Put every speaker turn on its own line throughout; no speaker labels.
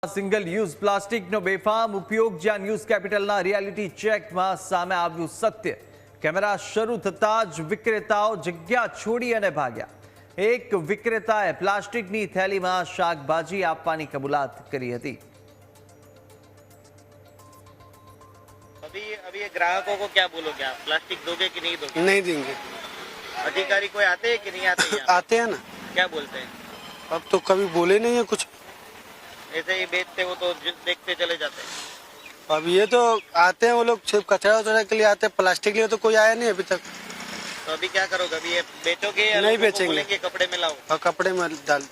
Single use પ્લાસ્ટિકનો બેફામ ઉપયોગ જ્યાં ન્યૂઝ કેપિટલના રિયાલિટી ચેકમાં સામે આવ્યું સત્ય. કેમેરા શરૂ થતાં જ વિક્રેતાઓ જગ્યા છોડી અને ભાગ્યા. એક વિક્રેતાએ પ્લાસ્ટિકની થેલીમાં શાકભાજી આપવાની કબૂલાત કરી હતી.
अभी ये ग्राहकों को क्या बोलोगे आप, प्लास्टिक दोगे कि नहीं दोगे?
नहीं देंगे।
अधिकारी कोई आते हैं कि नहीं आते हैं?
आते हैं ना,
क्या बोलते हैं?
अब तो कभी बोले नहीं है कुछ।
ऐसे ही बेचते हो तो देखते चले जाते हैं.
अब ये तो आते हैं वो लोग सिर्फ कचरा वचरा के लिए आते हैं, प्लास्टिक के लिए तो कोई आया नहीं अभी तक।
तो अभी क्या करोगे? अभी ये बेचोगे या
नहीं
लोगों को
बेचेंगे।
बोलेंगे कपड़े में लाओ?
और कपड़े में डाल,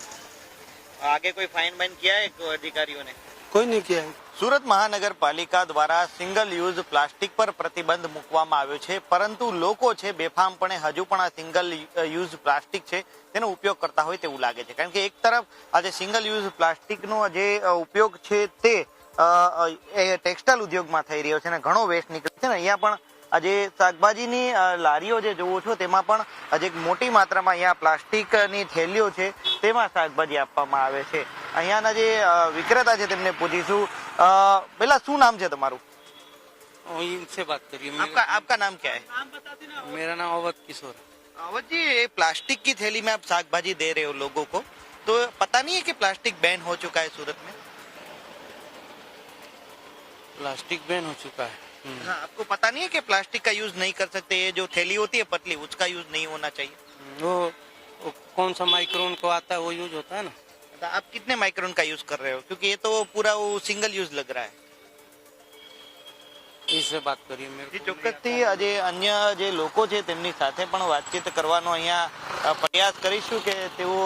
आगे कोई फाइन वाइन किया है अधिकारियों ने?
कोई नहीं किया है।
સુરત મહાનગરપાલિકા દ્વારા સિંગલ યુઝ પ્લાસ્ટિક પર પ્રતિબંધ મૂકવામાં આવ્યો છે, પરંતુ લોકો છે બેફામપણે હજુ પણ આ સિંગલ યુઝ પ્લાસ્ટિક છે તેનો ઉપયોગ કરતા હોય તેવું લાગે છે. કારણ કે એક તરફ આ જે સિંગલ યુઝ પ્લાસ્ટિકનો જે ઉપયોગ છે તે ટેક્સટાઇલ ઉદ્યોગમાં થઈ રહ્યો છે અને ઘણો વેસ્ટ નીકળે છે ને અહીંયા પણ આજે શાકભાજીની લારીઓ જે જોવો છો તેમાં પણ આજે એક મોટી માત્રામાં અહીંયા પ્લાસ્ટિકની થેલીઓ છે તેમાં શાકભાજી આપવામાં આવે છે. અહીંયાના જે વિક્રેતા છે તેમને પૂછીશું. પેલા શું નામ છે તમારું?
इनसे बात करिए।
आपका नाम क्या है?
मेरा नाम अवध किशोर।
अवध जी, ये प्लास्टिक की थैली में आप शाकभाजी दे रहे हो लोगों को, तो पता नहीं है कि प्लास्टिक बैन हो चुका है सूरत में?
प्लास्टिक बैन हो चुका है।
हाँ, आपको पता नहीं है कि प्लास्टिक का यूज नहीं कर सकते? ये जो थैली होती है पतली, उसका यूज नहीं होना चाहिए.
वो कौन सा माइक्रोन को आता है वो यूज होता है ना।
तो आप कितने माइक्रोन का यूज कर रहे हो? क्योंकि ये तो पूरा वो सिंगल यूज लग रहा है.
इससे बात करिए मेरे को।
ચોક્કસથી આજે અન્ય જે લોકો છે તેમની સાથે પણ વાતચીત કરવાનો અહીંયા પ્રયાસ કરીશું કે તેઓ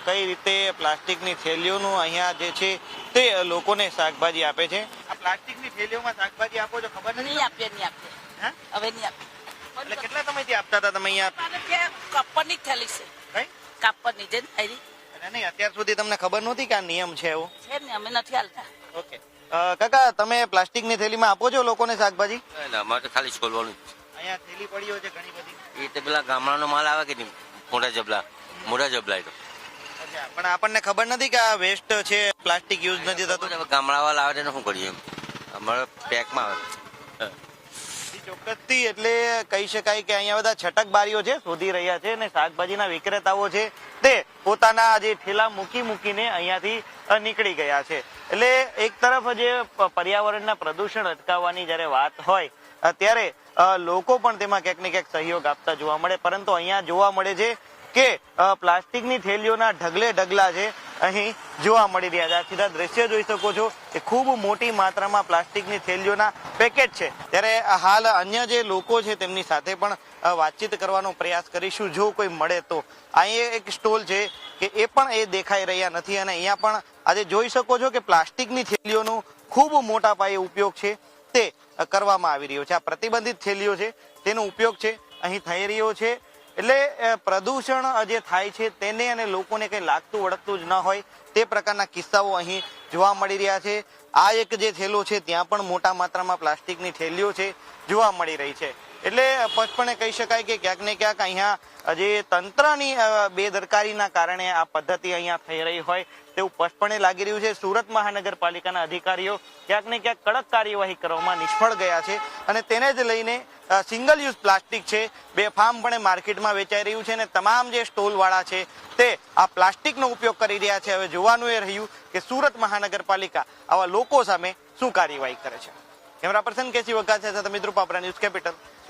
કઈ રીતે પ્લાસ્ટિકની થેલીઓનું અહીંયા જે છે તે લોકોને શાકભાજી આપે છે. આ પ્લાસ્ટિકની થેલીઓમાં શાકભાજી આપો છો? ખબર નથી.
નહીં આપીએ
હા?
હવે નહીં આપીએ.
એટલે કેટલા સમયથી આપતા હતા તમે અહીંયા?
મારે ત્યાં કાપડની જ થેલી છે,
કઈ
કાપડની જે થેલી
નહીં, અત્યાર સુધી તમને ખબર નહોતી કે આ નિયમ છે એવો?
છે ને, અમે નથી હાલતા.
ઓકે. કાકા, તમે પ્લાસ્ટિકની થેલીમાં આપો છો લોકોને શાકભાજી?
અમારે તો ખાલી છોલવાનું
અહીંયા થેલી પડી હોય છે ઘણી બધી.
એ તો પેલા ગામડાનો માલ આવે કે નહીં, મોટા જબલા એ તો
અચ્છા, પણ આપણને ખબર નથી કે આ વેસ્ટ છે, પ્લાસ્ટિક યુઝ નથી થતું.
ગામડા વાળા આવે તેને શું કરીએ એમ, અમારે પેકમાં આવે.
ચોક્કસથી એટલે કહી શકાય કે અહીંયા બધા છટકબારીઓ છે શોધી રહ્યા છે અને શાકભાજીના વિક્રેતાઓ છે તે પોતાના જે ઠેલા મૂકીને અહીંયાથી નીકળી ગયા છે. એટલે એક તરફ જે પર્યાવરણના પ્રદૂષણ અટકાવવાની જ્યારે વાત હોય ત્યારે લોકો પણ તેમાં ક્યાંક ને ક્યાંક સહયોગ આપતા જોવા મળે, પરંતુ અહીંયા જોવા મળે છે કે પ્લાસ્ટિકની થેલીઓના ઢગલે ઢગલા છે અહીં જોવા મળી રહ્યા છે. આ સીધા દ્રશ્ય જોઈ શકો છો કે ખૂબ મોટી માત્રામાં પ્લાસ્ટિકની થેલીઓના પેકેટ છે. ત્યારે હાલ અન્ય જે લોકો છે તેમની સાથે પણ વાતચીત કરવાનો પ્રયાસ કરીશું જો કોઈ મળે તો. અહીં એક સ્ટોલ છે કે એ પણ એ દેખાઈ રહ્યા નથી અને અહીંયા પણ આજે જોઈ શકો છો કે પ્લાસ્ટિકની થેલીઓનું ખૂબ મોટા પાયે ઉપયોગ છે તે કરવામાં આવી રહ્યો છે. આ પ્રતિબંધિત થેલીઓ છે તેનો ઉપયોગ છે અહીં થઈ રહ્યો છે. એટલે પ્રદૂષણ જે થાય છે તેને અને લોકોને કંઈ લાગતું વળગતું જ ન હોય તે પ્રકારના કિસ્સાઓ અહીં જોવા મળી રહ્યા છે. આ એક જે થેલો છે ત્યાં પણ મોટા માત્રામાં પ્લાસ્ટિકની થેલીઓ છે જોવા મળી રહી છે. એટલે સ્પષ્ટપણે કહી શકાય કે ક્યાંક ને ક્યાંક અહીંયા જે તંત્રની બેદરકારીના કારણે આ પદ્ધતિ અહીંયા થઈ રહી હોય તેવું સ્પષ્ટપણે લાગી રહ્યું છે. સુરત મહાનગરપાલિકાના અધિકારીઓ ક્યાંક ને ક્યાંક કડક કાર્યવાહી કરવામાં નિષ્ફળ ગયા છે અને તેને જ લઈને સિંગલ યુઝ પ્લાસ્ટિક છે બેફામપણે માર્કેટમાં વેચાઈ રહ્યું છે અને તમામ જે સ્ટોલવાળા છે તે આ પ્લાસ્ટિકનો ઉપયોગ કરી રહ્યા છે. હવે જોવાનું એ રહ્યું કે સુરત મહાનગરપાલિકા આવા લોકો સામે શું કાર્યવાહી કરે છે. કેમેરા પર્સન કેસી વઘાસિયા સાથે મિત્રો પાપરા ન્યૂઝ કેપિટલ.